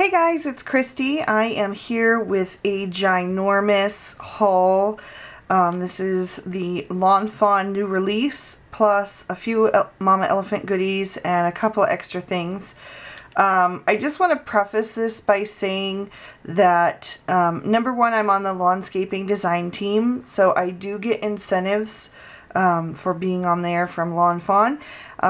Hey guys, it's Christy. I am here with a ginormous haul. This is the Lawn Fawn new release, plus a few Mama Elephant goodies and a couple extra things. I just want to preface this by saying that, number one, I'm on the landscaping design team, so I do get incentives for being on there from Lawn Fawn,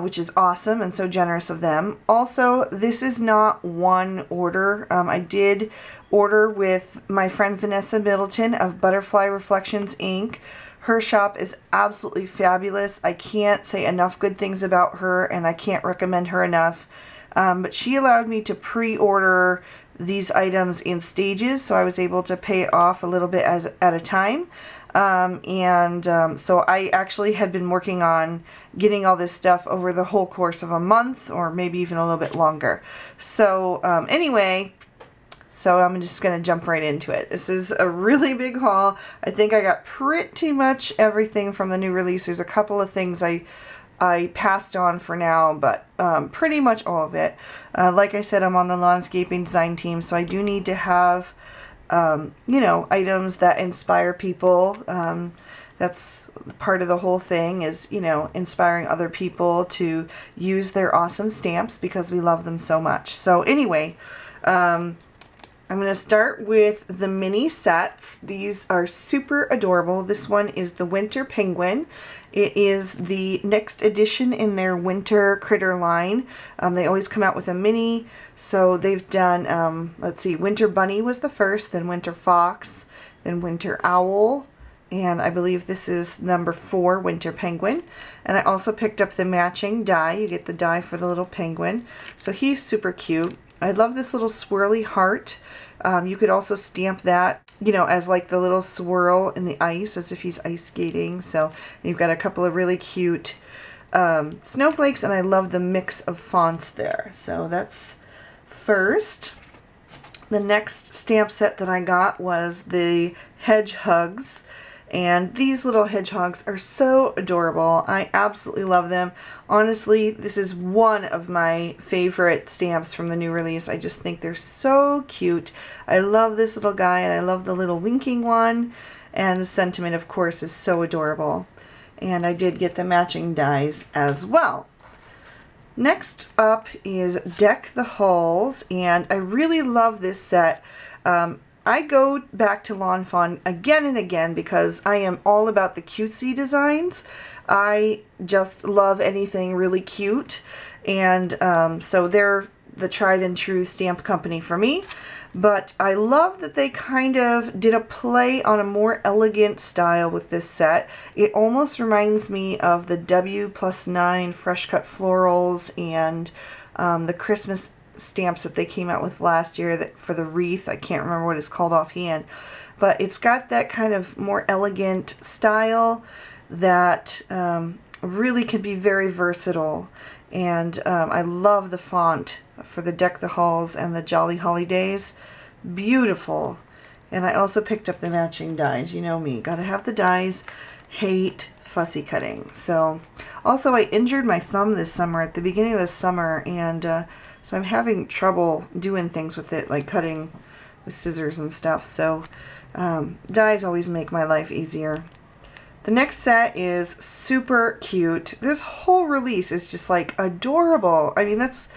which is awesome and so generous of them. Also, this is not one order. I did order with my friend Vanessa Middleton of Butterfly Reflections Inc. Her shop is absolutely fabulous. I can't say enough good things about her, and I can't recommend her enough. But she allowed me to pre-order these items in stages, so I was able to pay it off a little bit at a time. So I actually had been working on getting all this stuff over the whole course of a month, or maybe even a little bit longer. So anyway, so I'm just going to jump right into it. This is a really big haul. I think I got pretty much everything from the new release. There's a couple of things I passed on for now, but pretty much all of it. Like I said, I'm on the landscaping design team, so I do need to have you know, items that inspire people. That's part of the whole thing, is, you know, inspiring other people to use their awesome stamps because we love them so much. So anyway, I'm going to start with the mini sets. These are super adorable. This one is the Winter Penguin. It is the next edition in their winter critter line. They always come out with a mini. So they've done, let's see, Winter Bunny was the first, then Winter Fox, then Winter Owl, and I believe this is number 4, Winter Penguin. And I also picked up the matching die. You get the die for the little penguin. So he's super cute. I love this little swirly heart. You could also stamp that, you know, as like the little swirl in the ice, as if he's ice skating. So you've got a couple of really cute snowflakes, and I love the mix of fonts there. So that's first. The next stamp set that I got was the Hedgehogs. And these little hedgehogs are so adorable. I absolutely love them. Honestly, this is one of my favorite stamps from the new release. I just think they're so cute. I love this little guy, and I love the little winking one. And the sentiment, of course, is so adorable. And I did get the matching dies as well. Next up is Deck the Halls, and I really love this set. I go back to Lawn Fawn again and again because I am all about the cutesy designs. I just love anything really cute, and so they're the tried and true stamp company for me. But I love that they kind of did a play on a more elegant style with this set. It almost reminds me of the W+9 Fresh Cut Florals and the Christmas stamps that they came out with last year that for the wreath. I can't remember what it's called offhand, but it's got that kind of more elegant style that really can be very versatile. And I love the font for the Deck the Halls and the Jolly Holidays. Beautiful. And I also picked up the matching dies. You know me, gotta have the dies. Hate fussy cutting. So also, I injured my thumb this summer, at the beginning of the summer, and so I'm having trouble doing things with it, like cutting with scissors and stuff. So dies always make my life easier. The next set is super cute. This whole release is just like adorable. I mean, that's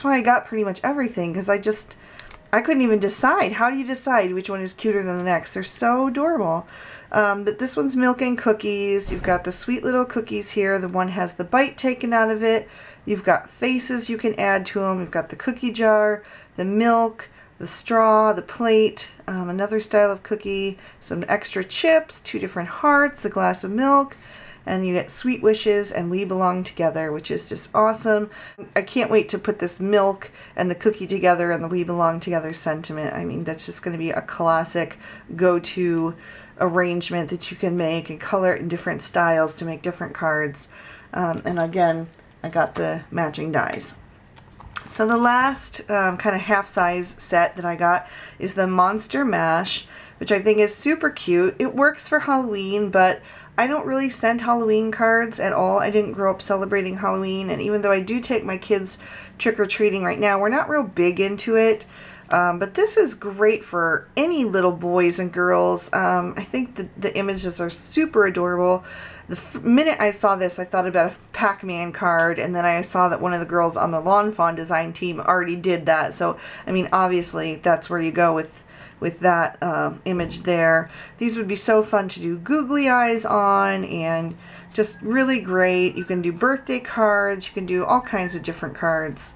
why I got pretty much everything, because I couldn't even decide. How do you decide which one is cuter than the next? They're so adorable. But this one's Milk and Cookies. You've got the sweet little cookies here. The one has the bite taken out of it. You've got faces you can add to them. You've got the cookie jar, the milk, the straw, the plate, another style of cookie, some extra chips, 2 different hearts, a glass of milk, and you get Sweet Wishes and We Belong Together, which is just awesome. I can't wait to put this milk and the cookie together and the We Belong Together sentiment. I mean, that's just going to be a classic go-to arrangement that you can make and color it in different styles to make different cards. And again, I got the matching dies. So the last kind of half-size set that I got is the Monster Mash, which I think is super cute. It works for Halloween, but I don't really send Halloween cards at all. I didn't grow up celebrating Halloween, and even though I do take my kids trick-or-treating right now, we're not real big into it. But this is great for any little boys and girls. I think the images are super adorable. The minute I saw this, I thought about a Pac-Man card, and then I saw that one of the girls on the Lawn Fawn design team already did that. So, I mean, obviously, that's where you go with that image there. These would be so fun to do googly eyes on, and just really great. You can do birthday cards, you can do all kinds of different cards.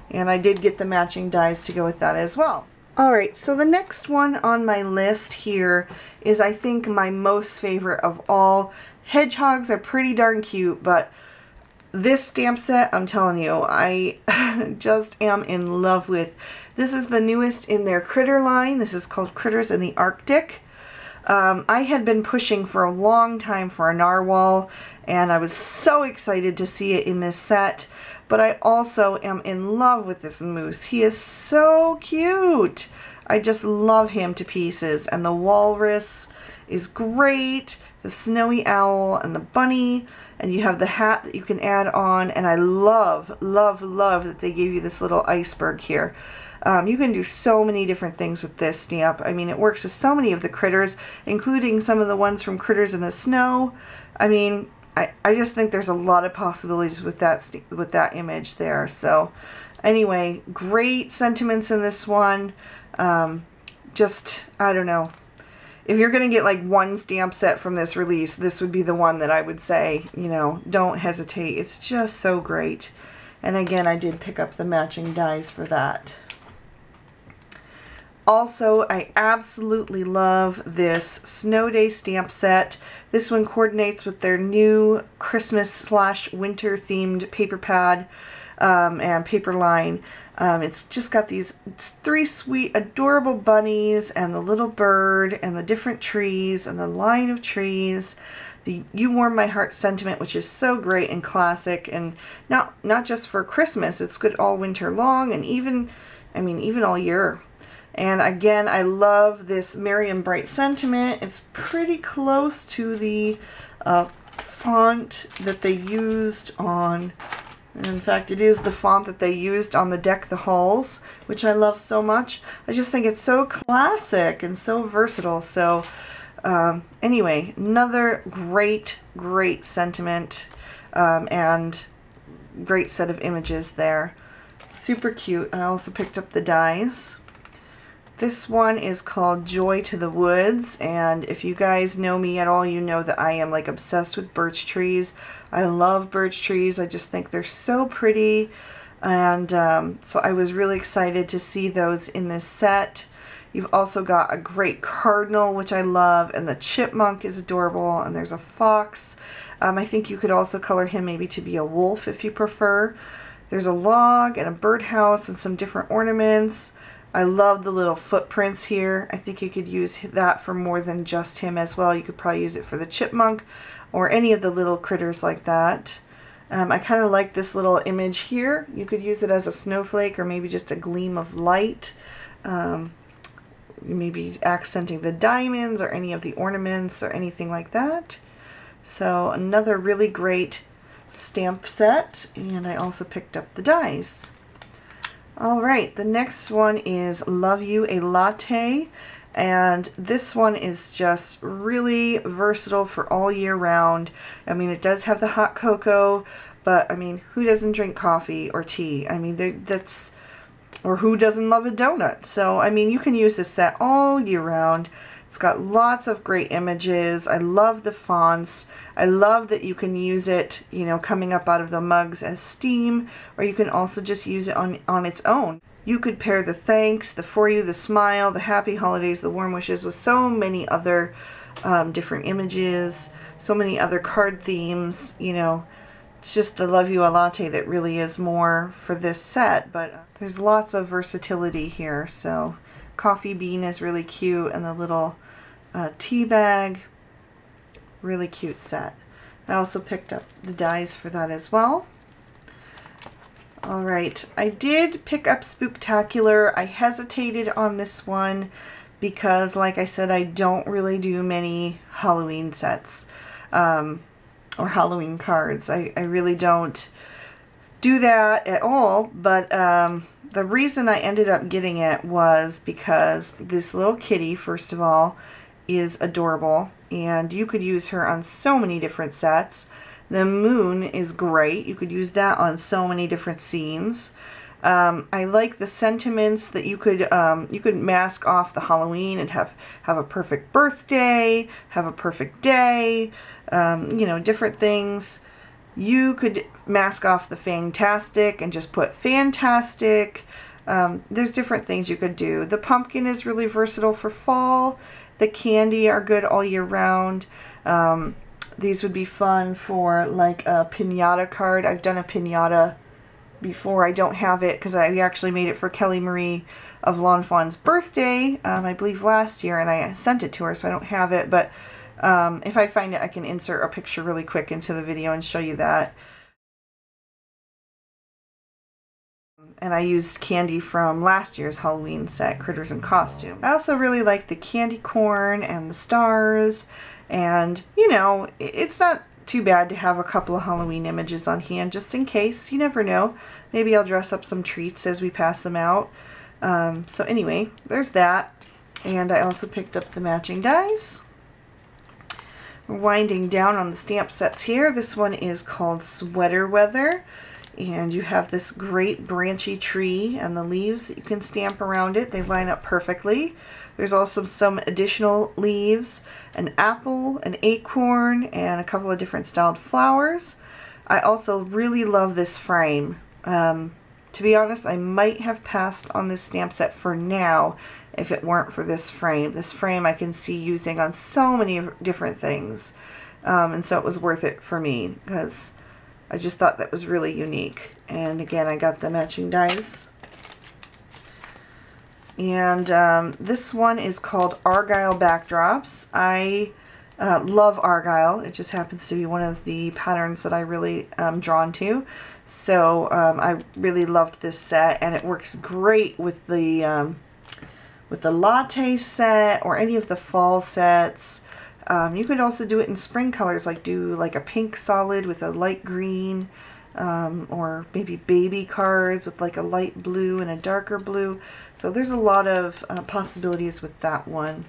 And I did get the matching dies to go with that as well. Alright, so the next one on my list here is, I think, my most favorite of all. Hedgehogs are pretty darn cute, but this stamp set, I'm telling you, I just am in love with. This is the newest in their critter line. This is called Critters in the Arctic. I had been pushing for a long time for a narwhal, and I was so excited to see it in this set. But I also am in love with this moose. He is so cute. I just love him to pieces. And the walrus is great. The snowy owl and the bunny. And you have the hat that you can add on. And I love, love, love that they gave you this little iceberg here. You can do so many different things with this stamp. I mean, it works with so many of the critters, including some of the ones from Critters in the Snow. I mean, I just think there's a lot of possibilities with that image there. So anyway, great sentiments in this one. Just, I don't know. If you're going to get like one stamp set from this release, this would be the one that I would say, you know, don't hesitate. It's just so great. And again, I did pick up the matching dies for that. Also, I absolutely love this Snow Day stamp set. This one coordinates with their new Christmas/winter themed paper pad and paper line. It's just got these 3 sweet, adorable bunnies and the little bird and the different trees and the line of trees. The You Warm My Heart sentiment, which is so great and classic, and not just for Christmas. It's good all winter long, and even all year. And again, I love this Merry and Bright sentiment. It's pretty close to the font that they used on, and in fact, it is the font that they used on the Deck the Halls, which I love so much. I just think it's so classic and so versatile. So anyway, another great, great sentiment and great set of images there. Super cute. I also picked up the dies. This one is called Joy to the Woods, and if you guys know me at all, you know that I am like obsessed with birch trees. I love birch trees. I just think they're so pretty, and so I was really excited to see those in this set. You've also got a great cardinal, which I love, and the chipmunk is adorable, and there's a fox. I think you could also color him maybe to be a wolf if you prefer. There's a log and a birdhouse and some different ornaments. I love the little footprints here. I think you could use that for more than just him as well. You could probably use it for the chipmunk or any of the little critters like that. I kind of like this little image here. You could use it as a snowflake or maybe just a gleam of light. Maybe accenting the diamonds or any of the ornaments or anything like that. So another really great stamp set, and I also picked up the dies. Alright, the next one is Love You a Latte, and this one is just really versatile for all year round. I mean, it does have the hot cocoa, but I mean, who doesn't drink coffee or tea? I mean, or who doesn't love a donut? So, I mean, you can use this set all year round. It's got lots of great images. I love the fonts. I love that you can use it, you know, coming up out of the mugs as steam, or you can also just use it on its own. You could pair the thanks, the for you, the smile, the happy holidays, the warm wishes with so many other different images, so many other card themes, you know. It's just the Love You a Latte that really is more for this set, but there's lots of versatility here. So coffee bean is really cute, and the little tea bag, really cute set. I also picked up the dies for that as well. Alright, I did pick up Spooktacular. I hesitated on this one because, like I said, I don't really do many Halloween sets or Halloween cards. I really don't do that at all, but The reason I ended up getting it was because this little kitty, first of all, is adorable, and you could use her on so many different sets. The moon is great. You could use that on so many different scenes. I like the sentiments that you could mask off the Halloween and have a perfect birthday, have a perfect day, you know, different things. You could mask off the fantastic and just put fantastic. There's different things you could do. The pumpkin is really versatile for fall. The candy are good all year round. These would be fun for like a piñata card. I've done a piñata before. I don't have it because I actually made it for Kelly Marie of Lawn Fawn's birthday, I believe last year, and I sent it to her, so I don't have it. But if I find it, I can insert a picture really quick into the video and show you that. And I used candy from last year's Halloween set, Critters in Costume. I also really like the candy corn and the stars, and you know, it's not too bad to have a couple of Halloween images on hand just in case. You never know. Maybe I'll dress up some treats as we pass them out. So anyway, there's that. And I also picked up the matching dies. We're winding down on the stamp sets here. This one is called Sweater Weather. And you have this great branchy tree and the leaves that you can stamp around it. They line up perfectly. There's also some additional leaves, an apple, an acorn, and a couple of different styled flowers. I also really love this frame. To be honest, I might have passed on this stamp set for now if it weren't for this frame. This frame I can see using on so many different things. And so it was worth it for me because I just thought that was really unique. And again, I got the matching dies. And this one is called Argyle Backdrops. I love Argyle. It just happens to be one of the patterns that I really am drawn to. So I really loved this set, and it works great with the latte set or any of the fall sets. You could also do it in spring colors, like do like a pink solid with a light green, or maybe baby cards with like a light blue and a darker blue. So there's a lot of possibilities with that one.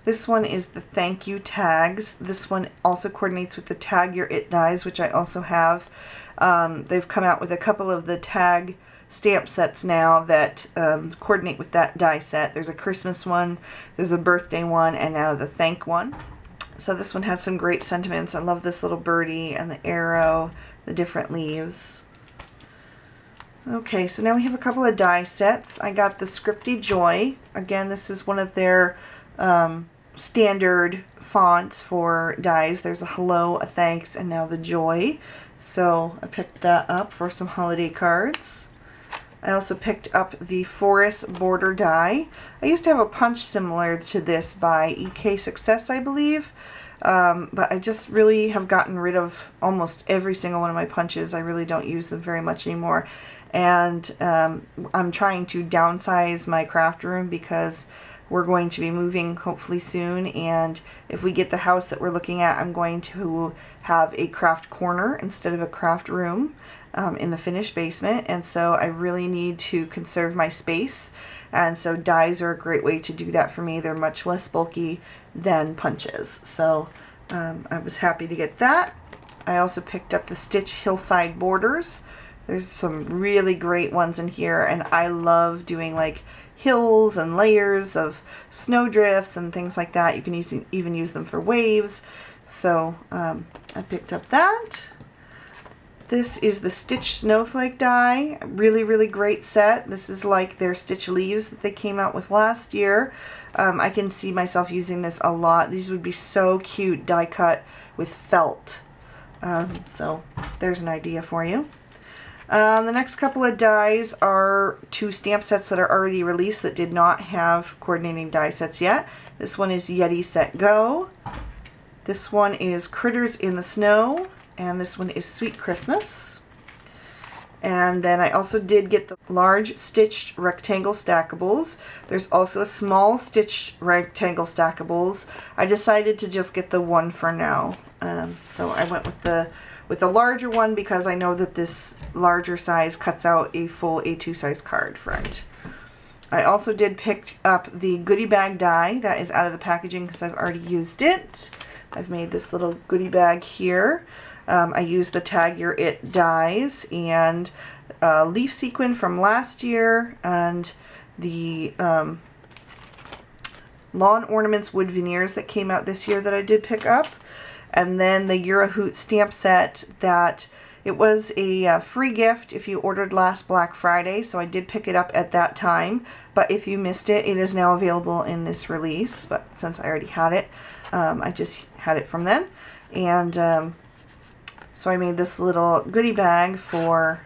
This one is the thank you tags. This one also coordinates with the Tag Your It dies, which I also have. They've come out with a couple of the tag stamp sets now that coordinate with that die set. There's a Christmas one, there's a birthday one, and now the thank one. So this one has some great sentiments. I love this little birdie and the arrow, the different leaves. Okay, so now we have a couple of die sets. I got the Scripty Joy. Again, this is one of their standard fonts for dies. There's a hello, a thanks, and now the joy. So I picked that up for some holiday cards. I also picked up the Forest Border die. I used to have a punch similar to this by EK Success, I believe. But I just really have gotten rid of almost every single one of my punches. I really don't use them very much anymore. And I'm trying to downsize my craft room because we're going to be moving hopefully soon, and if we get the house that we're looking at, I'm going to have a craft corner instead of a craft room in the finished basement, and so I really need to conserve my space, and so dies are a great way to do that for me. They're much less bulky than punches, so I was happy to get that. I also picked up the Stitch Hillside Borders. There's some really great ones in here, and I love doing like hills and layers of snowdrifts and things like that. You can even use them for waves. So I picked up that. This is the Stitch Snowflake die. Really, really great set. This is like their Stitch Leaves that they came out with last year. I can see myself using this a lot. These would be so cute die cut with felt. So there's an idea for you. The next couple of dies are two stamp sets that are already released that did not have coordinating die sets yet. This one is Yeti Set Go. This one is Critters in the Snow. And this one is Sweet Christmas. And then I also did get the large stitched rectangle stackables. There's also a small stitched rectangle stackables. I decided to just get the one for now. So I went with the larger one because I know that this larger size cuts out a full A2 size card front. I also did pick up the goodie bag die that is out of the packaging because I've already used it. I've made this little goodie bag here. I used the Tag Your It dies and leaf sequin from last year and the lawn ornaments wood veneers that came out this year that I did pick up. And then the Eurohoot stamp set that it was a free gift if you ordered last Black Friday, so I did pick it up at that time. But if you missed it, it is now available in this release. But since I already had it, I just had it from then. And so I made this little goodie bag for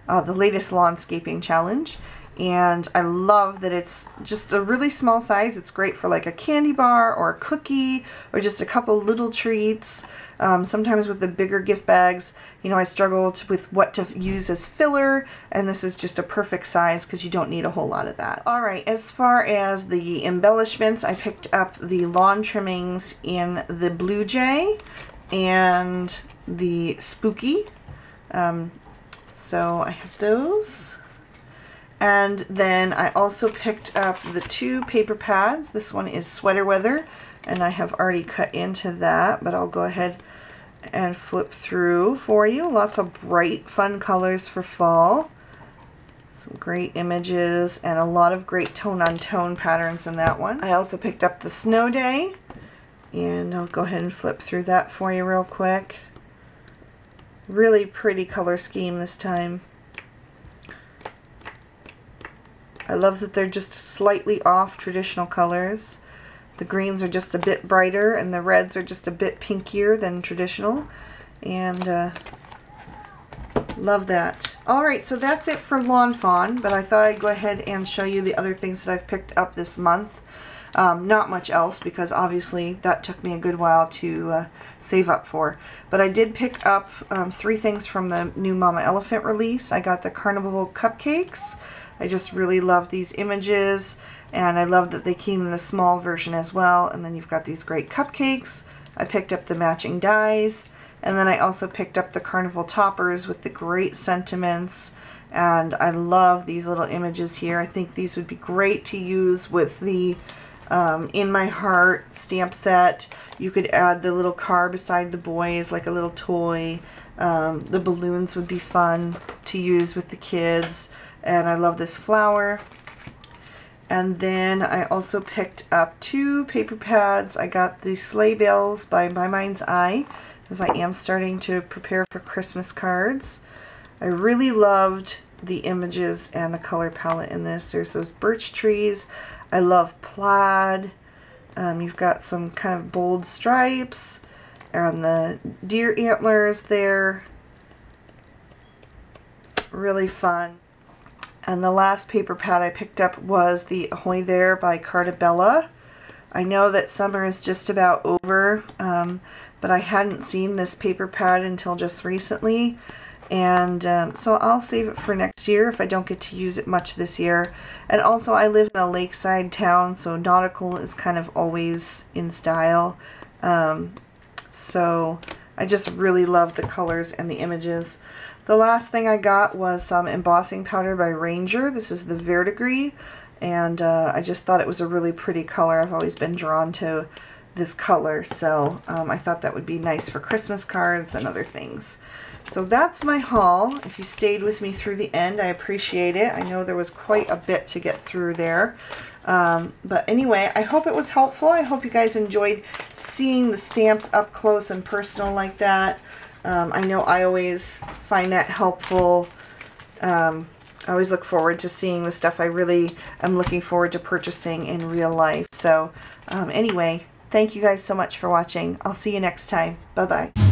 the latest Lawnscaping challenge. And I love that it's just a really small size. It's great for like a candy bar or a cookie or just a couple little treats. Sometimes with the bigger gift bags, you know, I struggled with what to use as filler, and this is just a perfect size because you don't need a whole lot of that. Alright, as far as the embellishments, I picked up the lawn trimmings in the Blue Jay and the Spooky. So I have those. And then I also picked up the 2 paper pads. This one is Sweater Weather, and I have already cut into that, but I'll go ahead and flip through for you. Lots of bright, fun colors for fall. Some great images and a lot of great tone-on-tone patterns in that one. I also picked up the Snow Day, and I'll go ahead and flip through that for you real quick. Really pretty color scheme this time. I love that they're just slightly off traditional colors. The greens are just a bit brighter and the reds are just a bit pinkier than traditional. And love that. Alright, so that's it for Lawn Fawn, but I thought I'd go ahead and show you the other things that I've picked up this month. Not much else because obviously that took me a good while to save up for. But I did pick up 3 things from the new Mama Elephant release. I got the Carnival Cupcakes. I just really love these images, and I love that they came in a small version as well. And then you've got these great cupcakes. I picked up the matching dies, and then I also picked up the Carnival toppers with the great sentiments. And I love these little images here. I think these would be great to use with the In My Heart stamp set. You could add the little car beside the boys like a little toy. The balloons would be fun to use with the kids. And I love this flower. And then I also picked up 2 paper pads. I got the Sleigh Bells by My Mind's Eye, as I am starting to prepare for Christmas cards. I really loved the images and the color palette in this. There's those birch trees. I love plaid. You've got some kind of bold stripes and the deer antlers there. Really fun. And the last paper pad I picked up was the Ahoy There by Carta Bella. I know that summer is just about over, but I hadn't seen this paper pad until just recently. And so I'll save it for next year if I don't get to use it much this year. And also I live in a lakeside town, so nautical is kind of always in style. So I just really love the colors and the images. The last thing I got was some embossing powder by Ranger. This is the Verdigris, and I just thought it was a really pretty color. I've always been drawn to this color, so I thought that would be nice for Christmas cards and other things. So that's my haul. If you stayed with me through the end, I appreciate it. I know there was quite a bit to get through there. But anyway, I hope it was helpful. I hope you guys enjoyed seeing the stamps up close and personal like that. I know I always find that helpful. I always look forward to seeing the stuff I really am looking forward to purchasing in real life. So anyway, thank you guys so much for watching. I'll see you next time. Bye-bye.